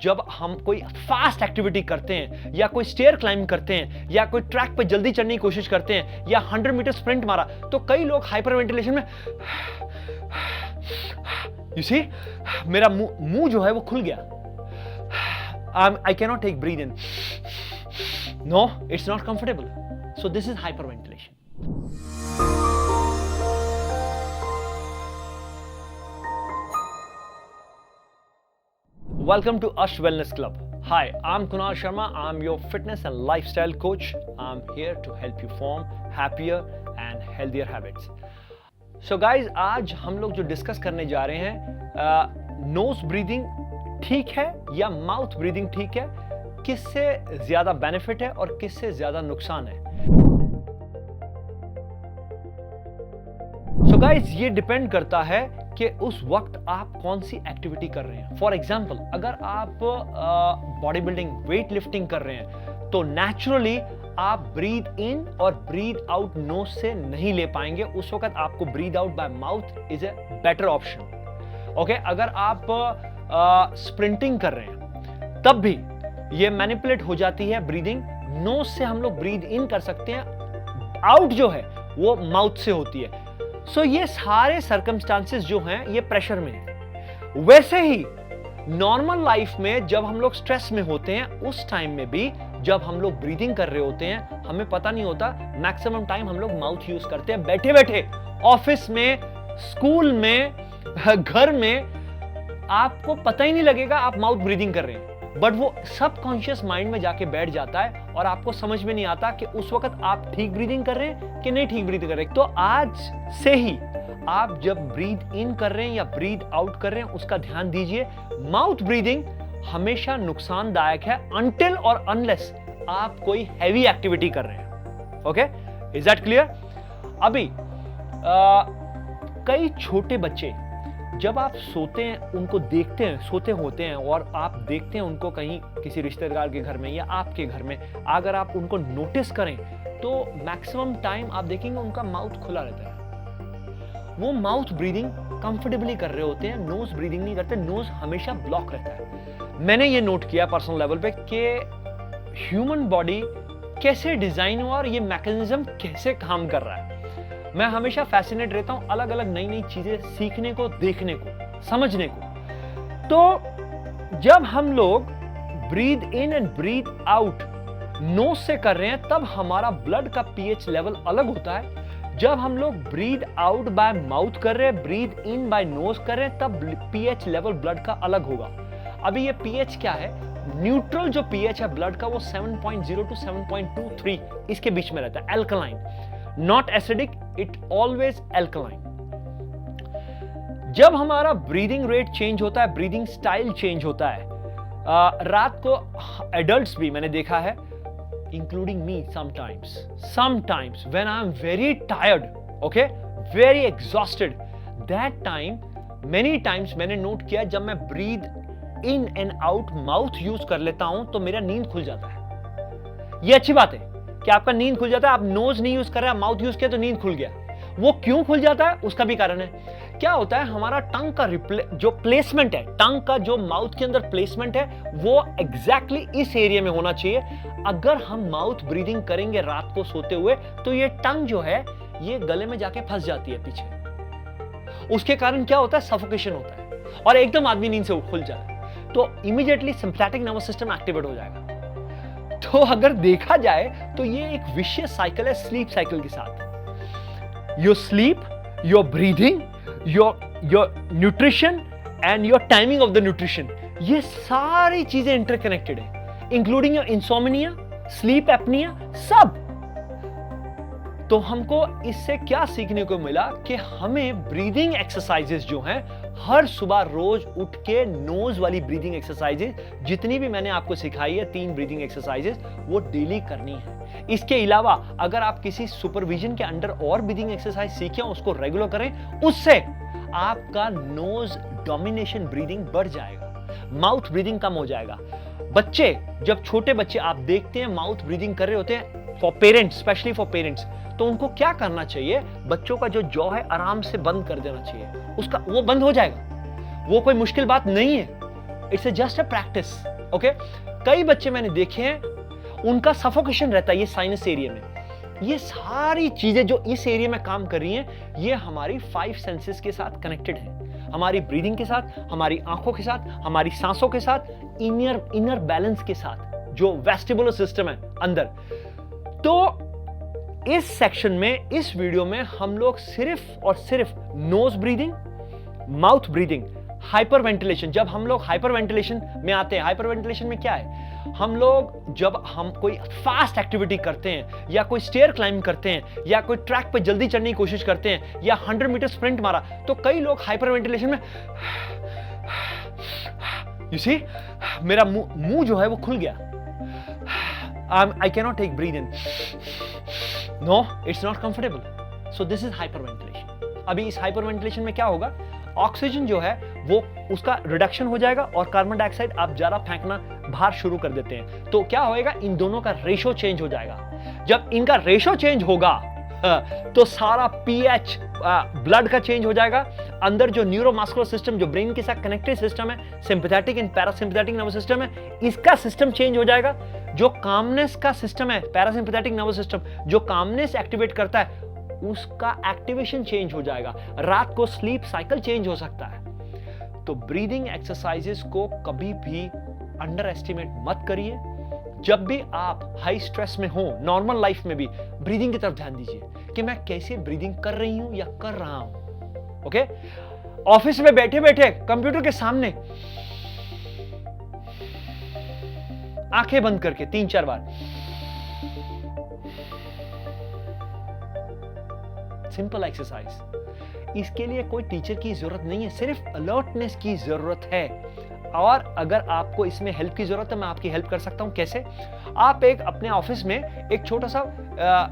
जब हम कोई फास्ट एक्टिविटी करते हैं या कोई स्टेयर क्लाइंब करते हैं या कोई ट्रैक पे जल्दी चढ़ने की कोशिश करते हैं या 100 मीटर स्प्रिंट मारा, तो कई लोग हाइपर वेंटिलेशन में, यू सी, मेरा मुंह जो है वो खुल गया, I can not take breath in, no, it's not comfortable, so this is hyperventilation. Welcome to Ash Wellness Club. Hi, I'm Kunal Sharma. I'm your fitness and lifestyle coach. I'm here to help you form happier and healthier habits. So guys, आज हम लोग जो discuss करने जा रहे हैं, knows breathing ठीक है या माउथ ब्रीदिंग ठीक है, किससे ज्यादा बेनिफिट है और किससे ज्यादा नुकसान है. So guys, ये डिपेंड करता है कि उस वक्त आप कौन सी एक्टिविटी कर रहे हैं. फॉर एग्जाम्पल, अगर आप बॉडी बिल्डिंग, वेट लिफ्टिंग कर रहे हैं तो नेचुरली आप ब्रीद इन और ब्रीद आउट नोज से नहीं ले पाएंगे. उस वक्त आपको breathe out by mouth is a better option. Okay, अगर आप स्प्रिंटिंग कर रहे हैं तब भी ये मैनिपुलेट हो जाती है ब्रीदिंग. नोज से हम लोग ब्रीद इन कर सकते हैं, आउट जो है वो माउथ से होती है. सो ये सारे सर्कमस्टांसेस जो हैं ये प्रेशर में है. वैसे ही नॉर्मल लाइफ में जब हम लोग स्ट्रेस में होते हैं, उस टाइम में भी जब हम लोग ब्रीदिंग कर रहे होते हैं, हमें पता नहीं होता. मैक्सिमम टाइम हम लोग माउथ यूज करते हैं बैठे बैठे, ऑफिस में, स्कूल में, घर में, आपको पता ही नहीं लगेगा आप माउथ ब्रीदिंग कर रहे हैं, बट वो सबकॉन्शियस माइंड में जाके बैठ जाता है और आपको समझ में नहीं आता कि उस वक्त आप ठीक ब्रीदिंग कर रहे हैं कि नहीं ठीक ब्रीदिंग कर रहे हैं. तो आज से ही आप जब ब्रीद इन कर रहे हैं या ब्रीद आउट कर रहे हैं उसका ध्यान दीजिए. माउथ ब्रीदिंग हमेशा नुकसानदायक है अनटिल और अनलेस आप कोई हैवी एक्टिविटी कर रहे हैं. Okay, is that clear? अभी कई छोटे बच्चे जब आप सोते हैं, उनको देखते हैं, सोते होते हैं और आप देखते हैं उनको कहीं किसी रिश्तेदार के घर में या आपके घर में, अगर आप उनको नोटिस करें तो मैक्सिमम टाइम आप देखेंगे उनका माउथ खुला रहता है. वो माउथ ब्रीदिंग कंफर्टेबली कर रहे होते हैं, नोज ब्रीदिंग नहीं करते, नोज हमेशा ब्लॉक रहता है. मैंने ये नोट किया पर्सनल लेवल पे कि ह्यूमन बॉडी कैसे डिजाइन हुआ और ये मैकेनिज्म कैसे काम कर रहा है. मैं हमेशा फैसिनेट रहता हूं अलग अलग नई नई चीजें सीखने को, देखने को, समझने को. तो जब हम लोग breathe in and breathe out nose से कर रहे हैं तब हमारा ब्लड का पीएच लेवल अलग होता है. जब हम लोग ब्रीद आउट बाय माउथ कर रहे हैं, ब्रीद इन बाय नोज कर रहे हैं, तब पीएच लेवल ब्लड का अलग होगा. अभी ये पीएच क्या है? न्यूट्रल जो पीएच है ब्लड का वो 7.0 टू 7.23 इसके बीच में रहता है. Alkaline, not acidic, it always alkaline. जब हमारा ब्रीदिंग रेट चेंज होता है, ब्रीदिंग स्टाइल चेंज होता है, रात को एडल्ट्स भी मैंने देखा है, including me, sometimes when I am very tired, okay, very exhausted, that time many times मैंने नोट किया जब मैं breathe in and out mouth use कर लेता हूं तो मेरा नींद खुल जाता है. ये अच्छी बात है कि आपका नींद खुल जाता है. आप नोज नहीं यूज कर रहे हैं, माउथ यूज किया तो नींद खुल गया. वो क्यों खुल जाता है उसका भी कारण है. क्या होता है, हमारा टंग का जो प्लेसमेंट है, टंग का जो माउथ के अंदर प्लेसमेंट है वो एग्जैक्टली इस एरिया में होना चाहिए. अगर हम माउथ ब्रीदिंग करेंगे रात को सोते हुए तो ये टंग जो है ये गले में जाके फंस जाती है पीछे. उसके कारण क्या होता है, सफोकेशन होता है और एकदम आदमी नींद से खुल जाता है. तो immediately sympathetic nervous system activate हो जाएगा. तो अगर देखा जाए तो ये एक विशियस साइकिल है स्लीप साइकिल के साथ. Your sleep, your breathing, your nutrition and your timing of the nutrition, ये सारी चीजें इंटरकनेक्टेड है, including your insomnia, sleep apnoea, सब. तो हमको इससे क्या सीखने को मिला कि हमें ब्रीदिंग एक्सरसाइजेस जो हैं, हर सुबह रोज उठ के नोज वाली ब्रीदिंग एक्सरसाइजेस जितनी भी मैंने आपको सिखाई है, 3 ब्रीदिंग एक्सरसाइजेस, वो डेली करनी है. इसके अलावा अगर आप किसी सुपरविजन के अंडर और ब्रीदिंग एक्सरसाइज सीखें, उसको रेगुलर करें, उससे आपका नोज डोमिनेशन ब्रीदिंग बढ़ जाएगा, माउथ ब्रीदिंग कम हो जाएगा. बच्चे, जब छोटे बच्चे आप देखते हैं माउथ ब्रीदिंग कर रहे होते हैं, for parents, specially for parents, तो उनको क्या करना चाहिए, बच्चों का जो जॉ है आराम से बंद कर देना चाहिए. उसका वो बंद हो जाएगा, वो कोई मुश्किल बात नहीं है. It's just a practice. Okay, कई बच्चे मैंने देखे हैं उनका सफोकेशन रहता है ये साइनस एरिया में। ये सारी चीजें जो इस एरिया में काम कर रही हैं, ये हमारी 5 सेंसेस के साथ कनेक्टेड है, हमारी ब्रीदिंग के साथ, हमारी आंखों के साथ, हमारी सांसों के साथ, इनर बैलेंस के साथ, जो वेस्टिबुलर सिस्टम है अंदर। तो इस सेक्शन में, इस वीडियो में हम लोग सिर्फ और सिर्फ nose breathing, mouth breathing, hyperventilation. जब हम लोग हाइपर वेंटिलेशन में आते हैं, हाइपर वेंटिलेशन में क्या है, हम लोग जब हम कोई फास्ट एक्टिविटी करते हैं या कोई स्टेयर क्लाइंब करते हैं या कोई ट्रैक पे जल्दी चढ़ने की कोशिश करते हैं या 100 मीटर स्प्रिंट मारा, तो कई लोग हाइपर वेंटिलेशन में, यू सी, मेरा मुंह जो है वो खुल गया, I cannot take breathe in. No, it's not comfortable. So this is hyperventilation. अभी इस hyperventilation में क्या होगा, ऑक्सीजन जो है वो उसका रिडक्शन हो जाएगा और कार्बन डाइऑक्साइड आप ज्यादा फेंकना बाहर शुरू कर देते हैं। तो क्या होएगा, इन दोनों का रेशो चेंज हो जाएगा। जब इनका रेशो चेंज होगा तो सारा पीएच ब्लड का चेंज हो जाएगा। अंदर जो न्यूरोमस्कुलर सिस्टम, जो ब्रेन के साथ कनेक्टेड सिस्टम है, sympathetic and parasympathetic nervous system है, इसका सिस्टम चेंज हो जाएगा। जो कामनेस का सिस्टम है, पैरासिम्पैथेटिक नर्वस सिस्टम, जो कामनेस एक्टिवेट करता है, उसका एक्टिवेशन चेंज हो जाएगा। रात को स्लीप साइकिल चेंज हो सकता है। तो ब्रीदिंग एक्सरसाइजेस को कभी भी अंडर एस्टिमेट मत करिए। जब भी आप हाई स्ट्रेस में हो, नॉर्मल लाइफ में भी, ब्रीदिंग की तरफ ध्यान दीजिए कि मैं कैसे ब्रीदिंग कर रही हूं या कर रहा हूं। ओके, ऑफिस में बैठे बैठे कंप्यूटर के सामने आंखें बंद करके 3-4 बार, सिंपल एक्सरसाइज। इसके लिए कोई टीचर की जरूरत नहीं है, सिर्फ अलर्टनेस की जरूरत है। और अगर आपको इसमें हेल्प की जरूरत है, मैं आपकी हेल्प कर सकता हूं। कैसे? आप एक अपने ऑफिस में एक छोटा सा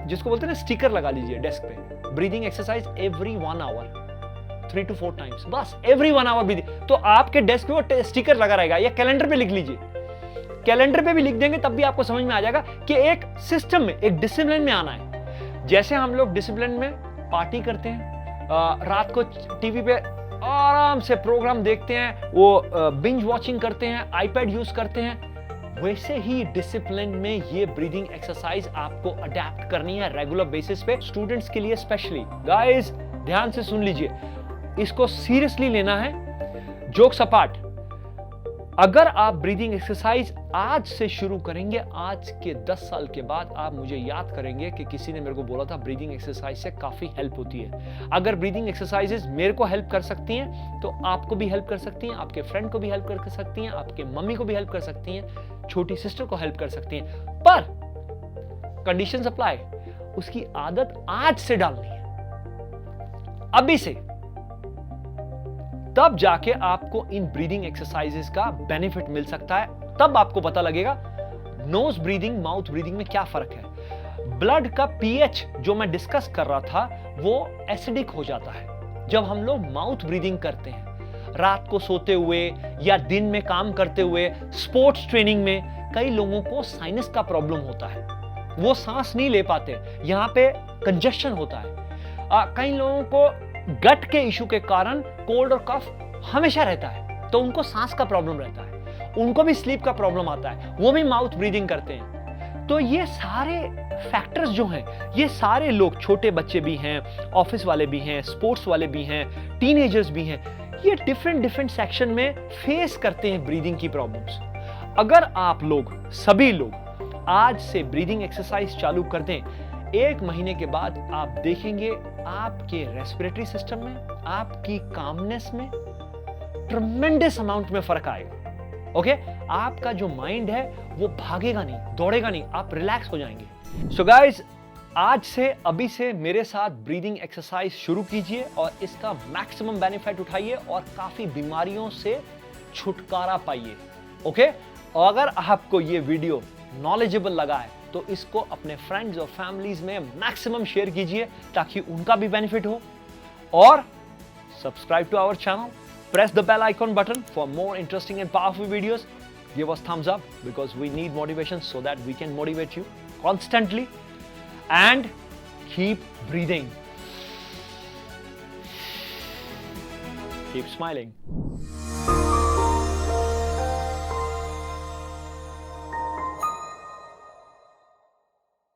जिसको बोलते हैं ना, स्टिकर लगा लीजिए डेस्क पे, breathing exercise every 1 hour 3 to 4 times, बस एवरी 1 आवर ब्रीदिंग। तो आपके डेस्क पे वो स्टिकर लगा रहेगा, या कैलेंडर पे लिख लीजिए। कैलेंडर पे भी लिख देंगे तब भी आपको समझ में आ जाएगा कि एक सिस्टम में, एक डिसिप्लिन में आना है। जैसे हम लोग डिसिप्लिन में पार्टी करते हैं, रात को टीवी पे आराम से प्रोग्राम देखते हैं, वो बिंज वॉचिंग करते हैं, आईपैड यूज करते हैं, वैसे ही डिसिप्लिन में ये ब्रीदिंग एक्सरसाइज आपको अडेप्ट करनी है रेगुलर बेसिस पे। स्टूडेंट्स के लिए स्पेशली, गाइस ध्यान से सुन लीजिए, इसको सीरियसली लेना है। जोक्स अपार्ट, अगर आप ब्रीदिंग एक्सरसाइज आज से शुरू करेंगे, आज के 10 साल के बाद आप मुझे याद करेंगे कि किसी ने मेरे को बोला था ब्रीदिंग एक्सरसाइज से काफी हेल्प होती है। अगर ब्रीदिंग एक्सरसाइजेस मेरे को हेल्प कर सकती हैं, तो आपको भी हेल्प कर सकती हैं, आपके फ्रेंड को भी हेल्प कर सकती हैं, आपके मम्मी को भी हेल्प कर सकती हैं, छोटी सिस्टर को हेल्प कर सकती हैं। पर कंडीशंस अप्लाई, उसकी आदत आज से डालनी है, अभी से, तब जाके आपको इन ब्रीदिंग एक्सरसाइजेस का बेनिफिट मिल सकता है। तब आपको पता लगेगा नोज ब्रीदिंग, माउथ ब्रीदिंग में क्या फर्क है। ब्लड का पीएच जो मैं डिस्कस कर रहा था, वो एसिडिक हो जाता है जब हम लोग माउथ ब्रीदिंग करते हैं। रात को सोते हुए या दिन में काम करते हुए, स्पोर्ट्स ट्रेनिंग में कई लोगों को साइनस का प्रॉब्लम होता है, वो सांस नहीं ले पाते, यहां पे कंजेशन होता है। कई लोगों को गट के इशू के कारण कोल्ड और कफ हमेशा रहता है, तो उनको सांस का प्रॉब्लम रहता है, उनको भी स्लीप का प्रॉब्लम आता है, वो भी माउथ ब्रीदिंग करते हैं। तो ये सारे फैक्टर्स जो हैं, ये सारे लोग, छोटे बच्चे भी हैं, ऑफिस वाले भी हैं, स्पोर्ट्स वाले भी हैं, टीनेजर्स भी हैं, ये डिफरेंट सेक्शन में फेस करते हैं ब्रीदिंग की प्रॉब्लम्स। अगर आप लोग, सभी लोग आज से ब्रीदिंग एक्सरसाइज चालू कर दें, 1 महीने के बाद आप देखेंगे आपके रेस्पिरेटरी सिस्टम में, आपकी कामनेस में ट्रेमेंडस अमाउंट में फर्क आएगा। ओके, आपका जो माइंड है वो भागेगा नहीं, दौड़ेगा नहीं, आप रिलैक्स हो जाएंगे। सो गाइस, आज से, अभी से मेरे साथ ब्रीदिंग एक्सरसाइज शुरू कीजिए और इसका मैक्सिमम बेनिफिट उठाइए और काफी बीमारियों से छुटकारा पाइए। ओके, और अगर आपको ये वीडियो नॉलेजेबल लगा है तो इसको अपने फ्रेंड्स और फैमिलीज में मैक्सिमम शेयर कीजिए ताकि उनका भी बेनिफिट हो। और subscribe to our channel, press the bell icon button for more interesting and powerful videos. Give us thumbs up because we need motivation so that we can motivate you constantly, and keep breathing. Keep smiling.